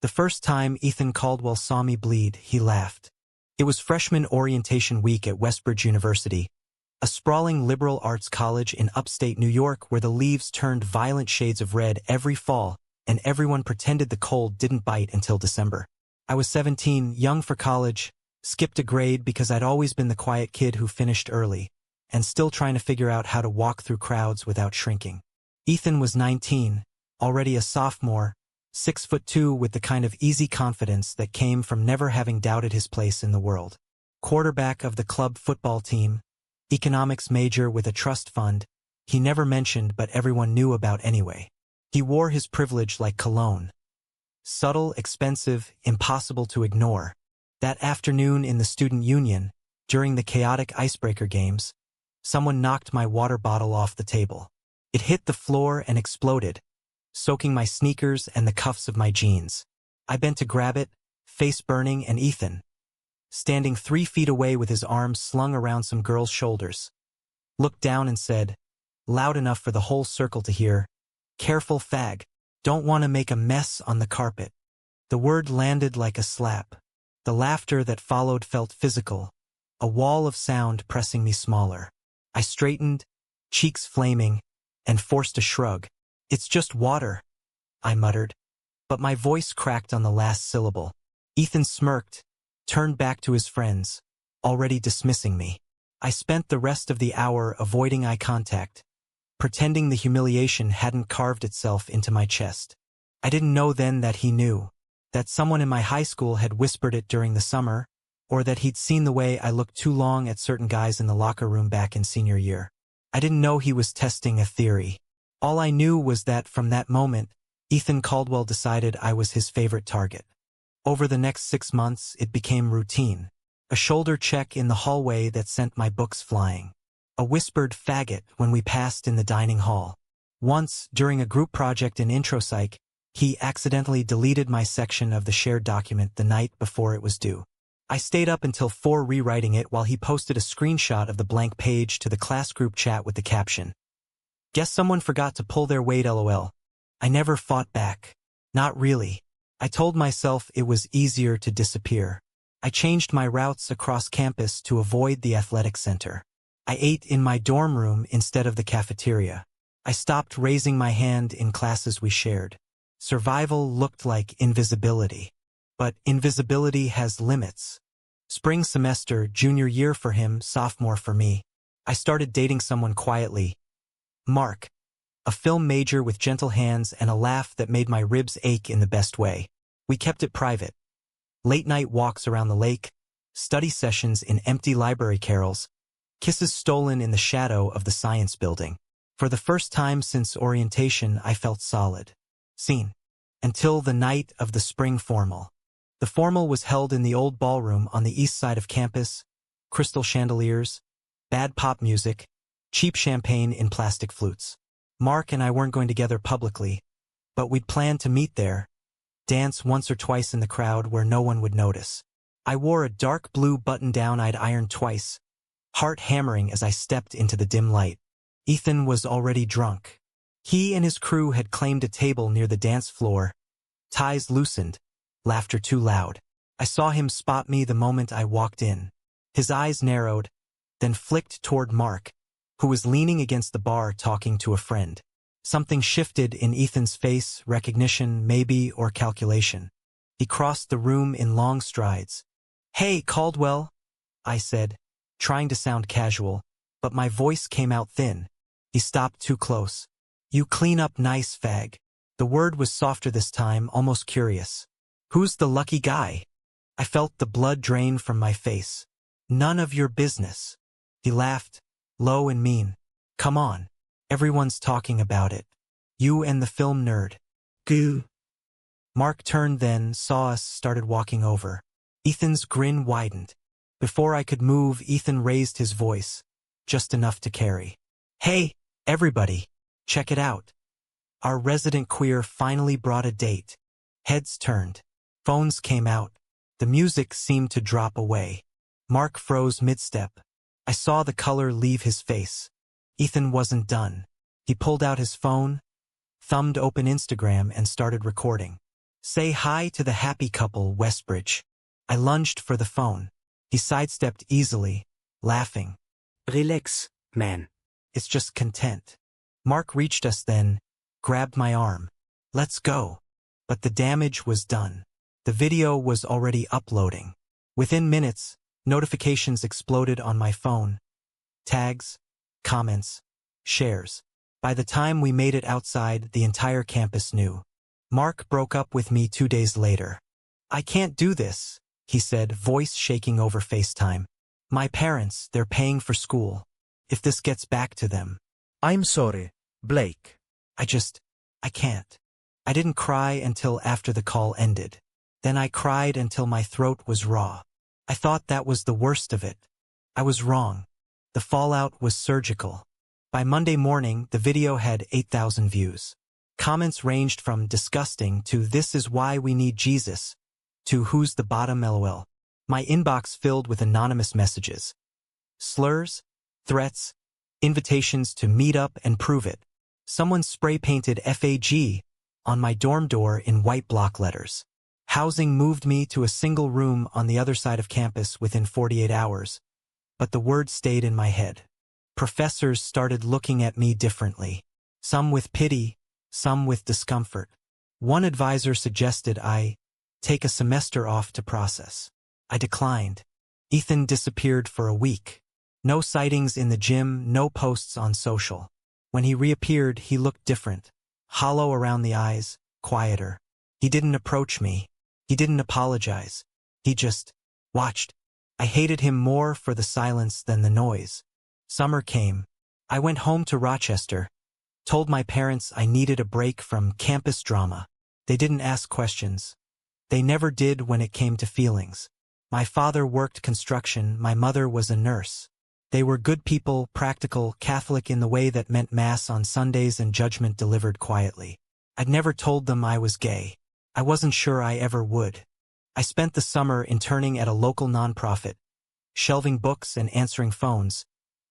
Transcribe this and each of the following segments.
The first time Ethan Caldwell saw me bleed, he laughed. It was freshman orientation week at Westbridge University, a sprawling liberal arts college in upstate New York where the leaves turned violent shades of red every fall and everyone pretended the cold didn't bite until December. I was 17, young for college, skipped a grade because I'd always been the quiet kid who finished early, and still trying to figure out how to walk through crowds without shrinking. Ethan was 19, already a sophomore, 6'2" with the kind of easy confidence that came from never having doubted his place in the world. Quarterback of the club football team, economics major with a trust fund, he never mentioned but everyone knew about anyway. He wore his privilege like cologne. Subtle, expensive, impossible to ignore. That afternoon in the student union, during the chaotic icebreaker games, someone knocked my water bottle off the table. It hit the floor and exploded, soaking my sneakers and the cuffs of my jeans. I bent to grab it, face burning, and Ethan, standing 3 feet away with his arms slung around some girl's shoulders, looked down and said, loud enough for the whole circle to hear, "Careful, fag. Don't want to make a mess on the carpet." The word landed like a slap. The laughter that followed felt physical, a wall of sound pressing me smaller. I straightened, cheeks flaming, and forced a shrug. "It's just water," I muttered, but my voice cracked on the last syllable. Ethan smirked, turned back to his friends, already dismissing me. I spent the rest of the hour avoiding eye contact, pretending the humiliation hadn't carved itself into my chest. I didn't know then that he knew, that someone in my high school had whispered it during the summer, or that he'd seen the way I looked too long at certain guys in the locker room back in senior year. I didn't know he was testing a theory. All I knew was that from that moment, Ethan Caldwell decided I was his favorite target. Over the next 6 months, it became routine. A shoulder check in the hallway that sent my books flying. A whispered faggot when we passed in the dining hall. Once, during a group project in intro psych, he accidentally deleted my section of the shared document the night before it was due. I stayed up until 4 rewriting it while he posted a screenshot of the blank page to the class group chat with the caption, "Guess someone forgot to pull their weight, lol." I never fought back. Not really. I told myself it was easier to disappear. I changed my routes across campus to avoid the athletic center. I ate in my dorm room instead of the cafeteria. I stopped raising my hand in classes we shared. Survival looked like invisibility. But invisibility has limits. Spring semester, junior year for him, sophomore for me. I started dating someone quietly. Mark, a film major with gentle hands and a laugh that made my ribs ache in the best way. We kept it private. Late-night walks around the lake, study sessions in empty library carrels, kisses stolen in the shadow of the science building. For the first time since orientation, I felt solid. Seen. Until the night of the spring formal. The formal was held in the old ballroom on the east side of campus, crystal chandeliers, bad pop music, cheap champagne in plastic flutes. Mark and I weren't going together publicly, but we'd planned to meet there, dance once or twice in the crowd where no one would notice. I wore a dark blue button-down I'd ironed twice, heart hammering as I stepped into the dim light. Ethan was already drunk. He and his crew had claimed a table near the dance floor. Ties loosened, laughter too loud. I saw him spot me the moment I walked in. His eyes narrowed, then flicked toward Mark, who was leaning against the bar talking to a friend. Something shifted in Ethan's face, recognition, maybe, or calculation. He crossed the room in long strides. "Hey, Caldwell," I said, trying to sound casual, but my voice came out thin. He stopped too close. "You clean up nice, fag." The word was softer this time, almost curious. "Who's the lucky guy?" I felt the blood drain from my face. "None of your business." He laughed, low and mean. "Come on. Everyone's talking about it. You and the film nerd." Goo. Mark turned then, saw us, started walking over. Ethan's grin widened. Before I could move, Ethan raised his voice, just enough to carry. "Hey, everybody, check it out. Our resident queer finally brought a date." Heads turned. Phones came out. The music seemed to drop away. Mark froze mid-step. I saw the color leave his face. Ethan wasn't done. He pulled out his phone, thumbed open Instagram, and started recording. Say hi to the happy couple, Westbridge. I lunged for the phone. He sidestepped easily, laughing. Relax, man. It's just content. Mark reached us then, grabbed my arm. Let's go. But the damage was done. The video was already uploading. Within minutes, notifications exploded on my phone. Tags, comments, shares. By the time we made it outside, the entire campus knew. Mark broke up with me 2 days later. I can't do this, he said, voice shaking over FaceTime. My parents, they're paying for school. If this gets back to them. I'm sorry, Blake. I can't. I didn't cry until after the call ended. Then I cried until my throat was raw. I thought that was the worst of it. I was wrong. The fallout was surgical. By Monday morning, the video had 8,000 views. Comments ranged from disgusting to this is why we need Jesus, to who's the bottom LOL. My inbox filled with anonymous messages. Slurs, threats, invitations to meet up and prove it. Someone spray-painted FAG on my dorm door in white block letters. Housing moved me to a single room on the other side of campus within 48 hours, but the word stayed in my head. Professors started looking at me differently, some with pity, some with discomfort. One advisor suggested I take a semester off to process. I declined. Ethan disappeared for a week. No sightings in the gym, no posts on social. When he reappeared, he looked different. Hollow around the eyes, quieter. He didn't approach me. He didn't apologize. He just watched. I hated him more for the silence than the noise. Summer came. I went home to Rochester. Told my parents I needed a break from campus drama. They didn't ask questions. They never did when it came to feelings. My father worked construction, my mother was a nurse. They were good people, practical, Catholic in the way that meant Mass on Sundays and judgment delivered quietly. I'd never told them I was gay. I wasn't sure I ever would. I spent the summer interning at a local nonprofit, shelving books and answering phones,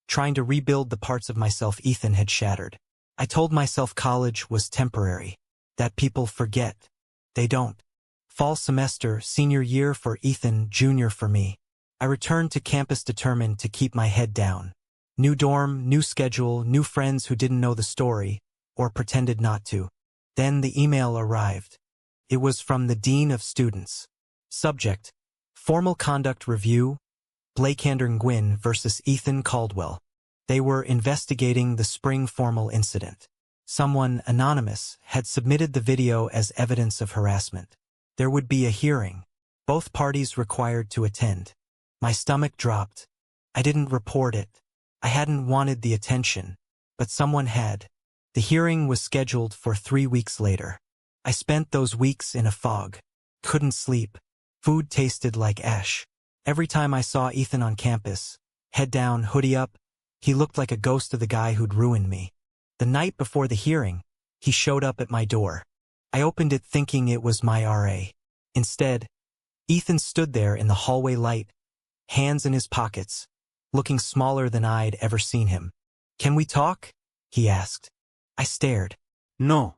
trying to rebuild the parts of myself Ethan had shattered. I told myself college was temporary, that people forget. They don't. Fall semester, senior year for Ethan, junior for me. I returned to campus determined to keep my head down. New dorm, new schedule, new friends who didn't know the story, or pretended not to. Then the email arrived. It was from the Dean of Students. Subject: Formal Conduct Review, Blake Gwyn versus Ethan Caldwell. They were investigating the spring formal incident. Someone, anonymous, had submitted the video as evidence of harassment. There would be a hearing. Both parties required to attend. My stomach dropped. I didn't report it. I hadn't wanted the attention, but someone had. The hearing was scheduled for 3 weeks later. I spent those weeks in a fog. Couldn't sleep. Food tasted like ash. Every time I saw Ethan on campus, head down, hoodie up, he looked like a ghost of the guy who'd ruined me. The night before the hearing, he showed up at my door. I opened it thinking it was my RA. Instead, Ethan stood there in the hallway light, hands in his pockets, looking smaller than I'd ever seen him. "Can we talk?" he asked. I stared. No.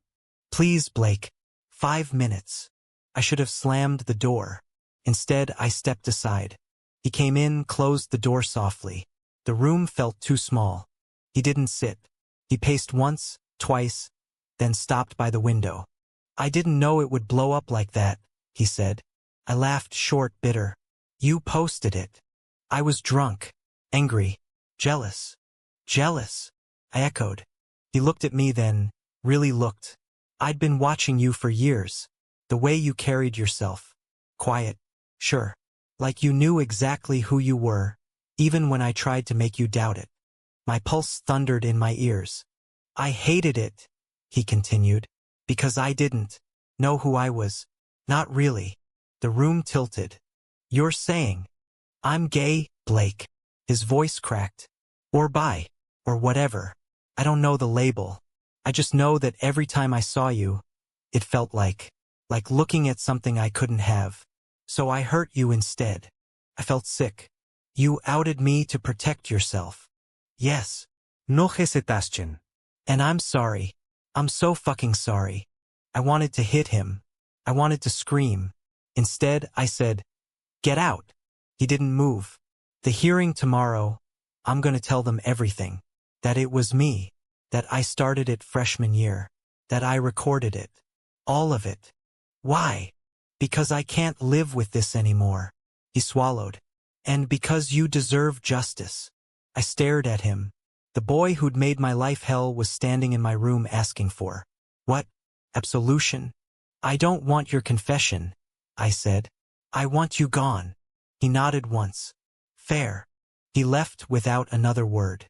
"Please, Blake. 5 minutes." I should have slammed the door. Instead, I stepped aside. He came in, closed the door softly. The room felt too small. He didn't sit. He paced once, twice, then stopped by the window. "I didn't know it would blow up like that," he said. I laughed short, bitter. "You posted it." I was drunk, angry, jealous. "Jealous," I echoed. He looked at me then, really looked. "I'd been watching you for years. The way you carried yourself. Quiet, sure. Like you knew exactly who you were, even when I tried to make you doubt it." My pulse thundered in my ears. "I hated it," he continued, "because I didn't know who I was. Not really." The room tilted. "You're saying I'm gay, Blake?" His voice cracked. "Or bi, or whatever. I don't know the label. I just know that every time I saw you, it felt like looking at something I couldn't have. So I hurt you instead. I felt sick. You outed me to protect yourself." "Yes." No hesitation. "And I'm sorry. I'm so fucking sorry. I wanted to hit him. I wanted to scream. Instead, I said, "Get out." He didn't move. "The hearing tomorrow, I'm going to tell them everything. That it was me. That I started it freshman year. That I recorded it. All of it. Why? Because I can't live with this anymore." He swallowed. "And because you deserve justice." I stared at him. The boy who'd made my life hell was standing in my room asking for, "What? Absolution?" "I don't want your confession," I said. "I want you gone." He nodded once. "Fair." He left without another word.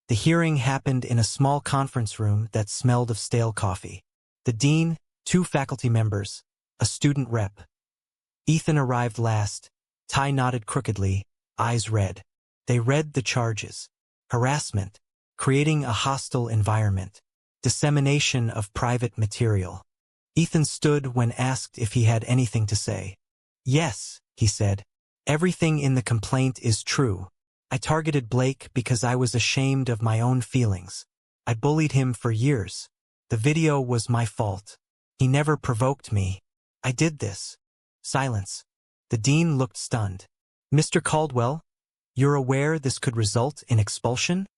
The hearing happened in a small conference room that smelled of stale coffee. The dean, 2 faculty members, a student rep. Ethan arrived last, tie knotted crookedly, eyes red. They read the charges. Harassment, creating a hostile environment, dissemination of private material. Ethan stood when asked if he had anything to say. "Yes," he said. "Everything in the complaint is true. I targeted Blake because I was ashamed of my own feelings. I bullied him for years. The video was my fault. He never provoked me. I did this." Silence. The dean looked stunned. "Mr. Caldwell, you're aware this could result in expulsion?"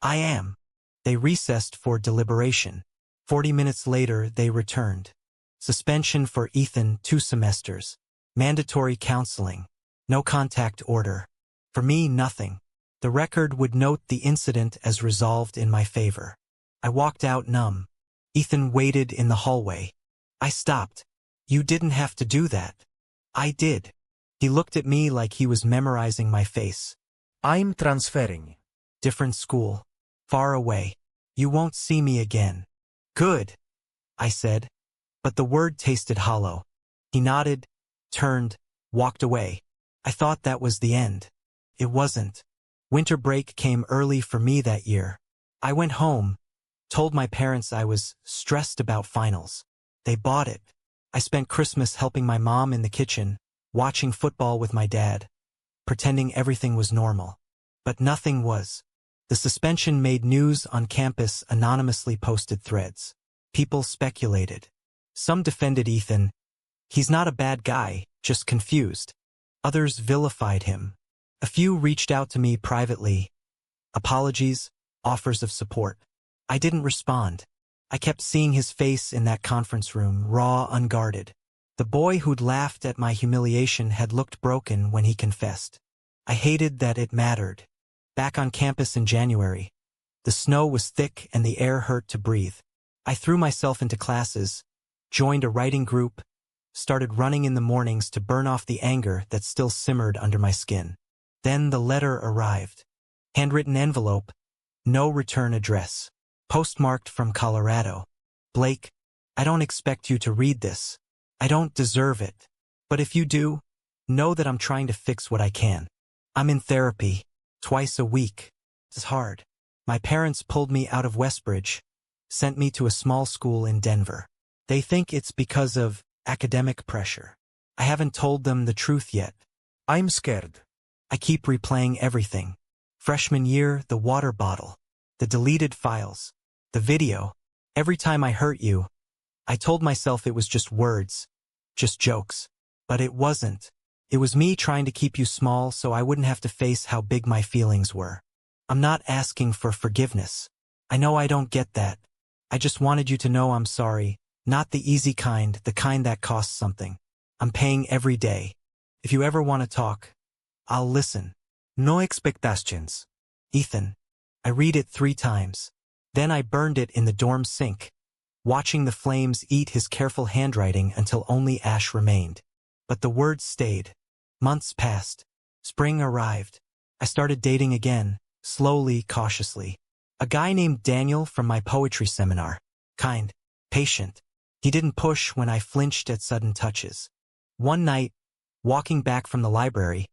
"I am." They recessed for deliberation. 40 minutes later, they returned. Suspension for Ethan 2 semesters. Mandatory counseling. No contact order. For me, nothing. The record would note the incident as resolved in my favor. I walked out numb. Ethan waited in the hallway. I stopped. "You didn't have to do that." "I did." He looked at me like he was memorizing my face. I'm transferring. "Different school. Far away. You won't see me again." "Good," I said. But the word tasted hollow. He nodded, turned, walked away. I thought that was the end. It wasn't. Winter break came early for me that year. I went home, told my parents I was stressed about finals. They bought it. I spent Christmas helping my mom in the kitchen, watching football with my dad, pretending everything was normal. But nothing was. The suspension made news on campus, anonymously posted threads. People speculated. Some defended Ethan. "He's not a bad guy, just confused." Others vilified him. A few reached out to me privately. Apologies, offers of support. I didn't respond. I kept seeing his face in that conference room, raw, unguarded. The boy who'd laughed at my humiliation had looked broken when he confessed. I hated that it mattered. Back on campus in January. The snow was thick and the air hurt to breathe. I threw myself into classes, joined a writing group, started running in the mornings to burn off the anger that still simmered under my skin. Then the letter arrived. Handwritten envelope, no return address. Postmarked from Colorado. "Blake, I don't expect you to read this. I don't deserve it. But if you do, know that I'm trying to fix what I can. I'm in therapy, twice a week. It's hard. My parents pulled me out of Westbridge, sent me to a small school in Denver. They think it's because of academic pressure. I haven't told them the truth yet. I'm scared. I keep replaying everything. Freshman year, the water bottle, the deleted files, the video. Every time I hurt you, I told myself it was just words, just jokes. But it wasn't. It was me trying to keep you small so I wouldn't have to face how big my feelings were. I'm not asking for forgiveness. I know I don't get that. I just wanted you to know I'm sorry, not the easy kind, the kind that costs something. I'm paying every day. If you ever want to talk, I'll listen. No expectations. Ethan. I read it 3 times. Then I burned it in the dorm sink, watching the flames eat his careful handwriting until only ash remained. But the words stayed. Months passed. Spring arrived. I started dating again, slowly, cautiously. A guy named Daniel from my poetry seminar. Kind, patient. He didn't push when I flinched at sudden touches. One night, walking back from the library,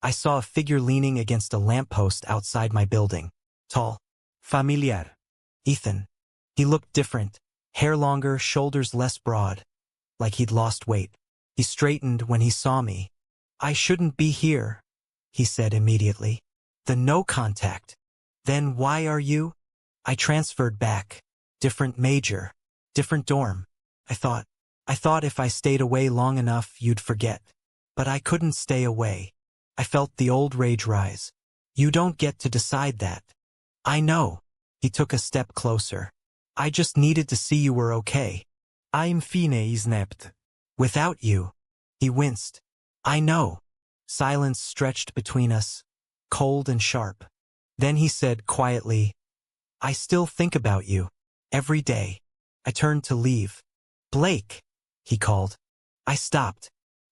I saw a figure leaning against a lamppost outside my building. Tall. Familiar. Ethan. He looked different. Hair longer, shoulders less broad. Like he'd lost weight. He straightened when he saw me. "I shouldn't be here," he said immediately. "The no contact. Then why are you?" I transferred back. Different major. Different dorm. I thought, I thought if I stayed away long enough you'd forget. But I couldn't stay away. I felt the old rage rise. You don't get to decide that. I know. He took a step closer. I just needed to see you were okay. I'm fine, he snapped. Without you. He winced. I know. Silence stretched between us, cold and sharp. Then he said quietly, I still think about you. Every day. I turned to leave. Blake, he called. I stopped.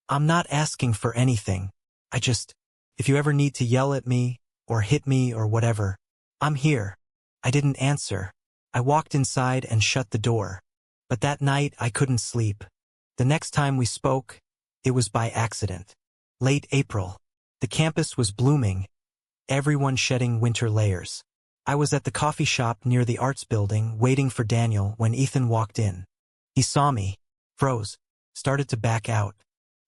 I'm not asking for anything. If you ever need to yell at me, or hit me or whatever, I'm here. I didn't answer. I walked inside and shut the door. But that night I couldn't sleep. The next time we spoke, it was by accident. Late April. The campus was blooming, everyone shedding winter layers. I was at the coffee shop near the arts building waiting for Daniel when Ethan walked in. He saw me, froze, started to back out.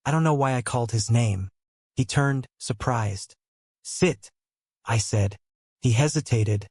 I don't know why I called his name. He turned, surprised. Sit, I said. He hesitated,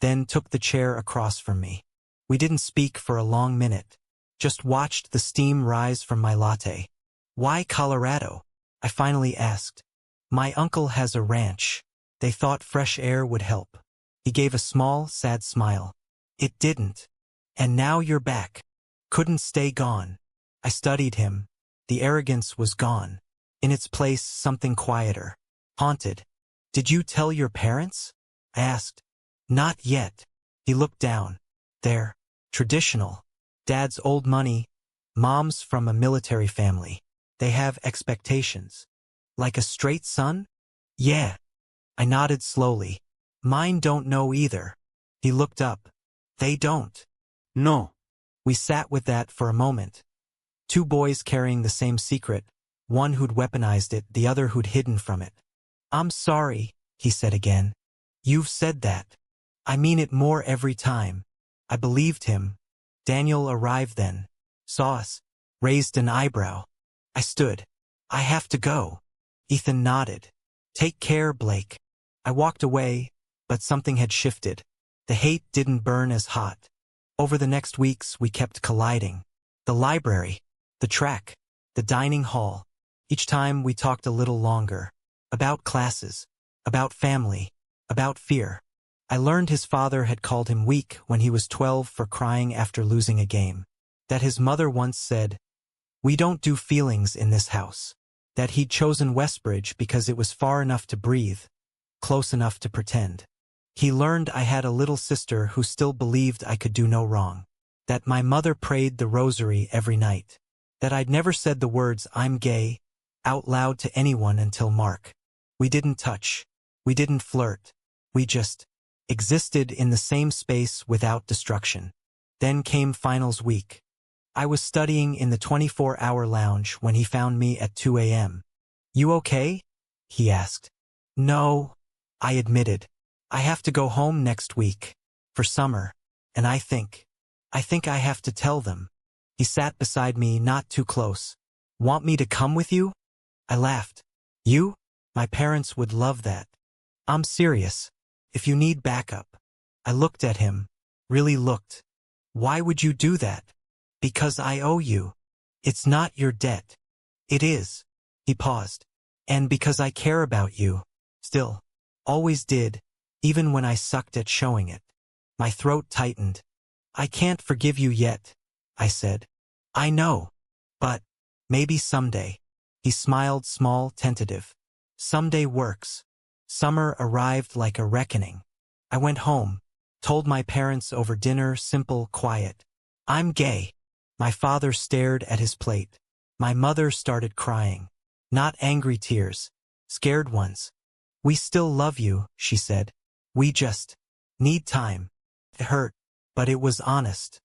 then took the chair across from me. We didn't speak for a long minute, just watched the steam rise from my latte. Why Colorado? I finally asked. My uncle has a ranch. They thought fresh air would help. He gave a small, sad smile. It didn't. And now you're back. Couldn't stay gone. I studied him. The arrogance was gone. In its place, something quieter. Haunted. Did you tell your parents? I asked. Not yet. He looked down. They're traditional. Dad's old money. Mom's from a military family. They have expectations. Like a straight son? Yeah. I nodded slowly. Mine don't know either. He looked up. They don't. No. We sat with that for a moment. Two boys carrying the same secret, one who'd weaponized it, the other who'd hidden from it. I'm sorry, he said again. You've said that. I mean it more every time. I believed him. Daniel arrived then. Saw us. Raised an eyebrow. I stood. I have to go. Ethan nodded. Take care, Blake. I walked away, but something had shifted. The hate didn't burn as hot. Over the next weeks, we kept colliding. The library, the track, the dining hall. Each time we talked a little longer. About classes, about family, about fear. I learned his father had called him weak when he was 12 for crying after losing a game. That his mother once said, we don't do feelings in this house. That he'd chosen Westbridge because it was far enough to breathe, close enough to pretend. He learned I had a little sister who still believed I could do no wrong. That my mother prayed the rosary every night. That I'd never said the words I'm gay out loud to anyone until Mark. We didn't touch. We didn't flirt. We just existed in the same space without destruction. Then came finals week. I was studying in the 24-hour lounge when he found me at 2 a.m. You okay? He asked. No, I admitted. I have to go home next week. For summer. And I think I have to tell them. He sat beside me, not too close. Want me to come with you? I laughed. You? My parents would love that. I'm serious. If you need backup. I looked at him. Really looked. Why would you do that? Because I owe you. It's not your debt. It is. He paused. And because I care about you. Still. Always did. Even when I sucked at showing it. My throat tightened. I can't forgive you yet, I said. I know. But maybe someday. He smiled, small, tentative. Someday works. Summer arrived like a reckoning. I went home. Told my parents over dinner, simple, quiet. I'm gay. My father stared at his plate. My mother started crying. Not angry tears. Scared ones. We still love you, she said. We just need time. It hurt, but it was honest.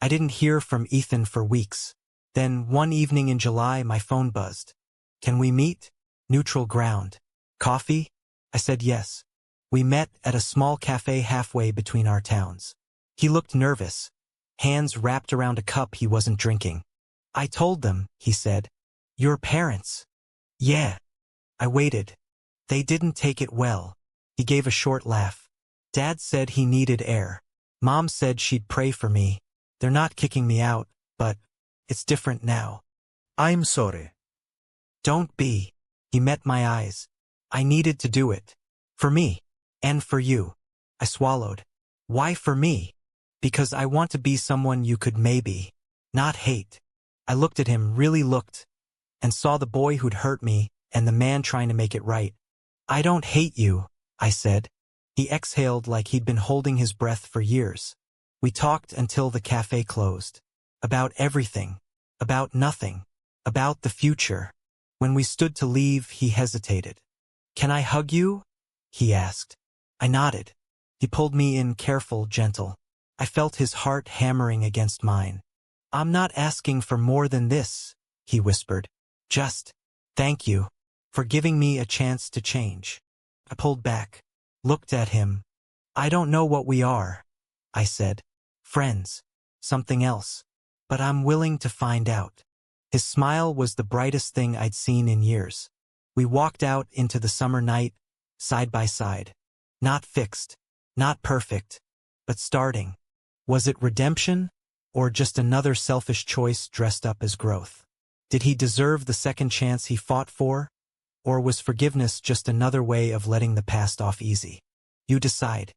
I didn't hear from Ethan for weeks. Then one evening in July my phone buzzed. Can we meet? Neutral ground. Coffee? I said yes. We met at a small cafe halfway between our towns. He looked nervous. Hands wrapped around a cup he wasn't drinking. I told them, he said. Your parents? Yeah. I waited. They didn't take it well. He gave a short laugh. Dad said he needed air. Mom said she'd pray for me. They're not kicking me out, but It's different now. I'm sorry. Don't be. He met my eyes. I needed to do it. For me. And for you. I swallowed. Why for me? Because I want to be someone you could maybe not hate. I looked at him, really looked, and saw the boy who'd hurt me and the man trying to make it right. I don't hate you, I said. He exhaled like he'd been holding his breath for years. We talked until the cafe closed. About everything. About nothing. About the future. When we stood to leave, he hesitated. Can I hug you? He asked. I nodded. He pulled me in, careful, gentle. I felt his heart hammering against mine. I'm not asking for more than this, he whispered. Just, thank you, for giving me a chance to change. I pulled back, looked at him. I don't know what we are, I said. Friends, something else. But I'm willing to find out. His smile was the brightest thing I'd seen in years. We walked out into the summer night, side by side. Not fixed, not perfect, but starting. Was it redemption, or just another selfish choice dressed up as growth? Did he deserve the second chance he fought for? Or was forgiveness just another way of letting the past off easy? You decide.